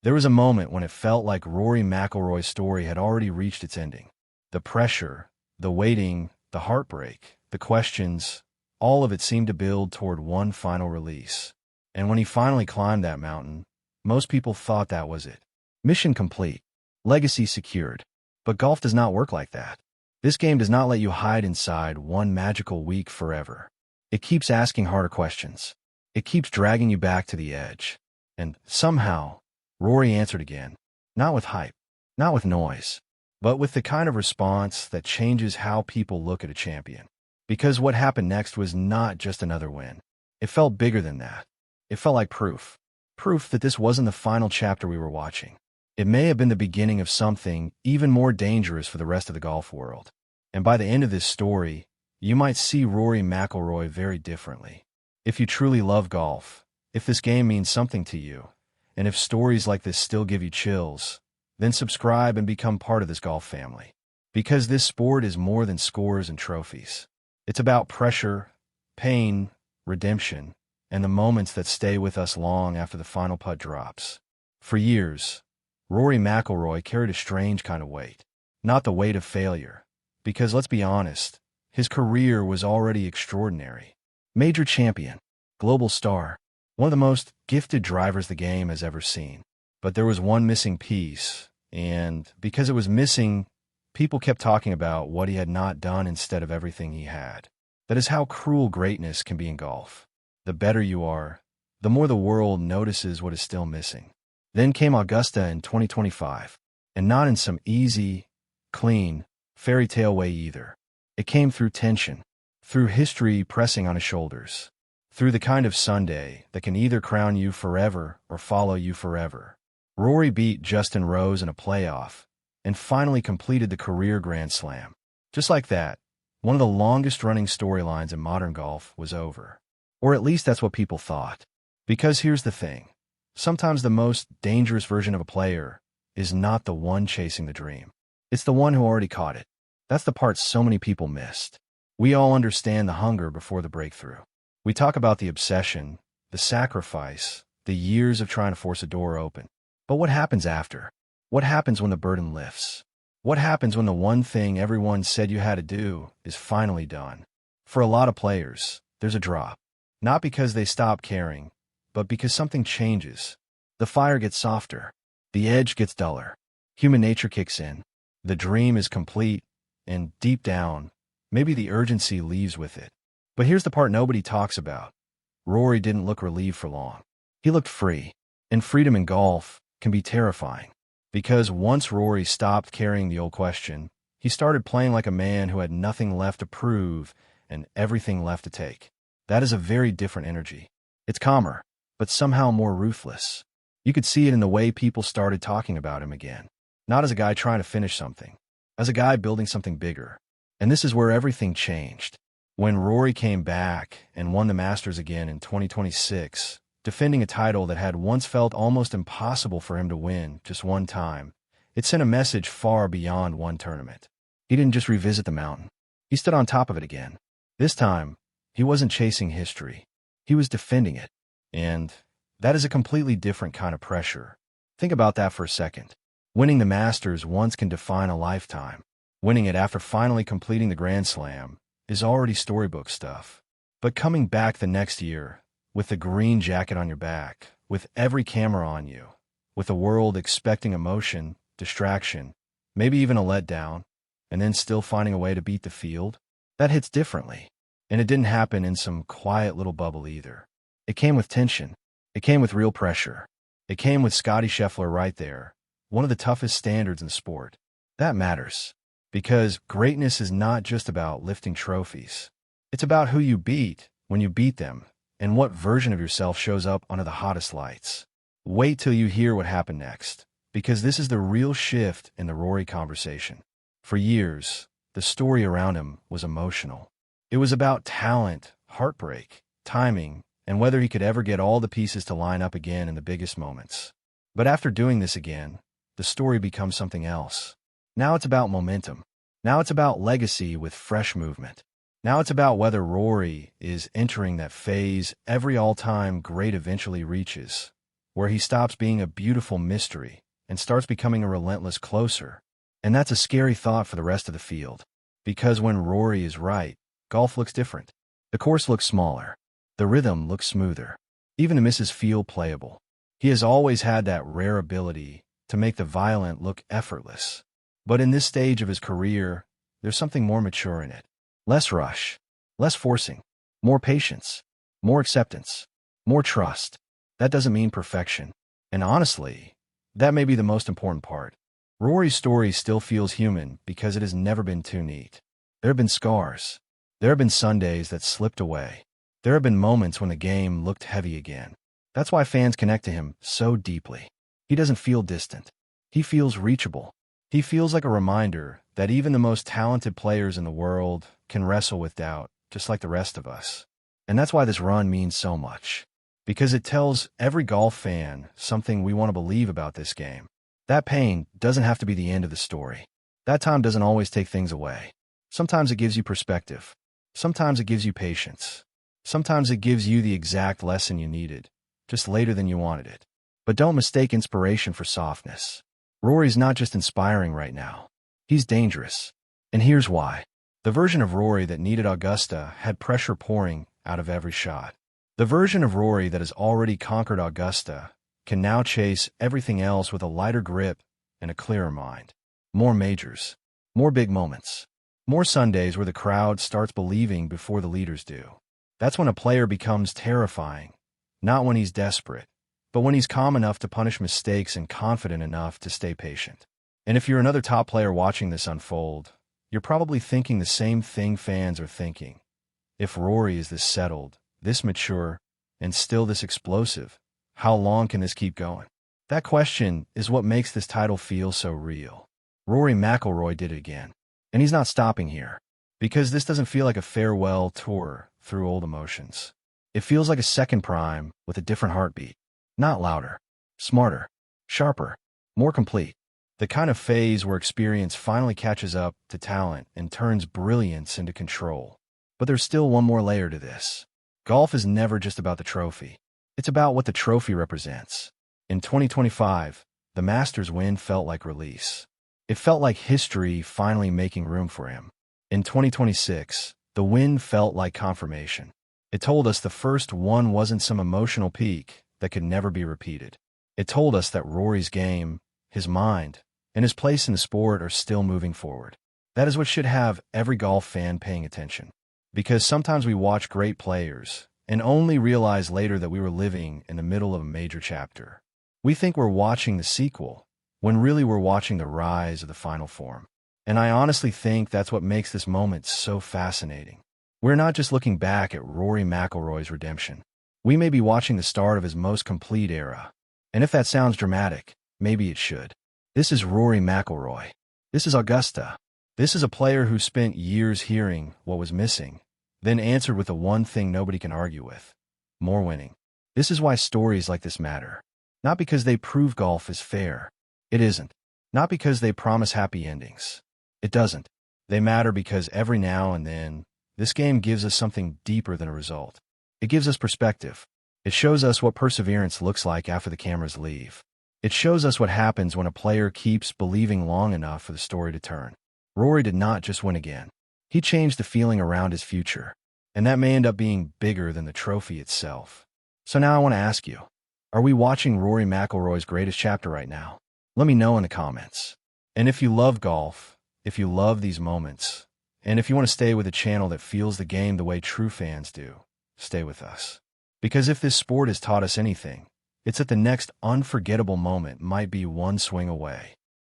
There was a moment when it felt like Rory McIlroy's story had already reached its ending. The pressure, the waiting, the heartbreak, the questions, all of it seemed to build toward one final release. And when he finally climbed that mountain, most people thought that was it. Mission complete. Legacy secured. But golf does not work like that. This game does not let you hide inside one magical week forever. It keeps asking harder questions. It keeps dragging you back to the edge. And somehow, Rory answered again. Not with hype, not with noise, but with the kind of response that changes how people look at a champion. Because what happened next was not just another win. It felt bigger than that. It felt like proof. Proof that this wasn't the final chapter we were watching. It may have been the beginning of something even more dangerous for the rest of the golf world. And by the end of this story, you might see Rory McIlroy very differently. If you truly love golf, if this game means something to you, and if stories like this still give you chills, then subscribe and become part of this golf family. Because this sport is more than scores and trophies. It's about pressure, pain, redemption, and the moments that stay with us long after the final putt drops. For years, Rory McIlroy carried a strange kind of weight. Not the weight of failure, because let's be honest, his career was already extraordinary. Major champion, global star, one of the most gifted drivers the game has ever seen. But there was one missing piece, and because it was missing, people kept talking about what he had not done instead of everything he had. That is how cruel greatness can be in golf. The better you are, the more the world notices what is still missing. Then came Augusta in 2025, and not in some easy, clean, fairy tale way either. It came through tension, through history pressing on his shoulders, through the kind of Sunday that can either crown you forever or follow you forever. Rory beat Justin Rose in a playoff, and finally completed the career Grand Slam. Just like that, one of the longest-running storylines in modern golf was over. Or at least that's what people thought. Because here's the thing. Sometimes the most dangerous version of a player is not the one chasing the dream. It's the one who already caught it. That's the part so many people missed. We all understand the hunger before the breakthrough. We talk about the obsession, the sacrifice, the years of trying to force a door open. But what happens after? What happens when the burden lifts? What happens when the one thing everyone said you had to do is finally done? For a lot of players, there's a drop. Not because they stop caring, but because something changes. The fire gets softer. The edge gets duller. Human nature kicks in. The dream is complete, and deep down, maybe the urgency leaves with it. But here's the part nobody talks about. Rory didn't look relieved for long. He looked free. And freedom in golf can be terrifying. Because once Rory stopped carrying the old question, he started playing like a man who had nothing left to prove and everything left to take. That is a very different energy. It's calmer, but somehow more ruthless. You could see it in the way people started talking about him again. Not as a guy trying to finish something, as a guy building something bigger. And this is where everything changed. When Rory came back and won the Masters again in 2026, defending a title that had once felt almost impossible for him to win just one time, it sent a message far beyond one tournament. He didn't just revisit the mountain. He stood on top of it again. This time, he wasn't chasing history. He was defending it. And that is a completely different kind of pressure. Think about that for a second. Winning the Masters once can define a lifetime. Winning it after finally completing the Grand Slam is already storybook stuff. But coming back the next year, with the green jacket on your back, with every camera on you, with the world expecting emotion, distraction, maybe even a letdown, and then still finding a way to beat the field, that hits differently. And it didn't happen in some quiet little bubble either. It came with tension. It came with real pressure. It came with Scottie Scheffler right there, one of the toughest standards in the sport. That matters. Because greatness is not just about lifting trophies. It's about who you beat when you beat them, and what version of yourself shows up under the hottest lights. Wait till you hear what happened next, because this is the real shift in the Rory conversation. For years, the story around him was emotional. It was about talent, heartbreak, timing, and whether he could ever get all the pieces to line up again in the biggest moments. But after doing this again, the story becomes something else. Now it's about momentum. Now it's about legacy with fresh movement. Now it's about whether Rory is entering that phase every all-time great eventually reaches, where he stops being a beautiful mystery and starts becoming a relentless closer. And that's a scary thought for the rest of the field. Because when Rory is right, golf looks different. The course looks smaller. The rhythm looks smoother. Even the misses feel playable. He has always had that rare ability to make the violent look effortless. But in this stage of his career, there's something more mature in it. Less rush, less forcing, more patience, more acceptance, more trust. That doesn't mean perfection. And honestly, that may be the most important part. Rory's story still feels human because it has never been too neat. There have been scars. There have been Sundays that slipped away. There have been moments when the game looked heavy again. That's why fans connect to him so deeply. He doesn't feel distant. He feels reachable. He feels like a reminder that even the most talented players in the world can wrestle with doubt, just like the rest of us. And that's why this run means so much. Because it tells every golf fan something we want to believe about this game. That pain doesn't have to be the end of the story. That time doesn't always take things away. Sometimes it gives you perspective. Sometimes it gives you patience. Sometimes it gives you the exact lesson you needed, just later than you wanted it. But don't mistake inspiration for softness. Rory's not just inspiring right now. He's dangerous. And here's why. The version of Rory that needed Augusta had pressure pouring out of every shot. The version of Rory that has already conquered Augusta can now chase everything else with a lighter grip and a clearer mind. More majors. More big moments. More Sundays where the crowd starts believing before the leaders do. That's when a player becomes terrifying. Not when he's desperate, but when he's calm enough to punish mistakes and confident enough to stay patient. And if you're another top player watching this unfold, you're probably thinking the same thing fans are thinking. If Rory is this settled, this mature, and still this explosive, how long can this keep going? That question is what makes this title feel so real. Rory McIlroy did it again. And he's not stopping here. Because this doesn't feel like a farewell tour through old emotions. It feels like a second prime with a different heartbeat. Not louder, smarter, sharper, more complete. The kind of phase where experience finally catches up to talent and turns brilliance into control. But there's still one more layer to this. Golf is never just about the trophy. It's about what the trophy represents. In 2025, the Masters win felt like release. It felt like history finally making room for him. In 2026, the win felt like confirmation. It told us the first one wasn't some emotional peak that could never be repeated. It told us that Rory's game, his mind, and his place in the sport are still moving forward. That is what should have every golf fan paying attention. Because sometimes we watch great players and only realize later that we were living in the middle of a major chapter. We think we're watching the sequel, when really we're watching the rise of the final form. And I honestly think that's what makes this moment so fascinating. We're not just looking back at Rory McIlroy's redemption. We may be watching the start of his most complete era. And if that sounds dramatic, maybe it should. This is Rory McIlroy. This is Augusta. This is a player who spent years hearing what was missing, then answered with the one thing nobody can argue with: more winning. This is why stories like this matter. Not because they prove golf is fair. It isn't. Not because they promise happy endings. It doesn't. They matter because every now and then, this game gives us something deeper than a result. It gives us perspective. It shows us what perseverance looks like after the cameras leave. It shows us what happens when a player keeps believing long enough for the story to turn. Rory did not just win again. He changed the feeling around his future. And that may end up being bigger than the trophy itself. So now I want to ask you, are we watching Rory McIlroy's greatest chapter right now? Let me know in the comments. And if you love golf, if you love these moments, and if you want to stay with a channel that feels the game the way true fans do, stay with us. Because if this sport has taught us anything, it's that the next unforgettable moment might be one swing away.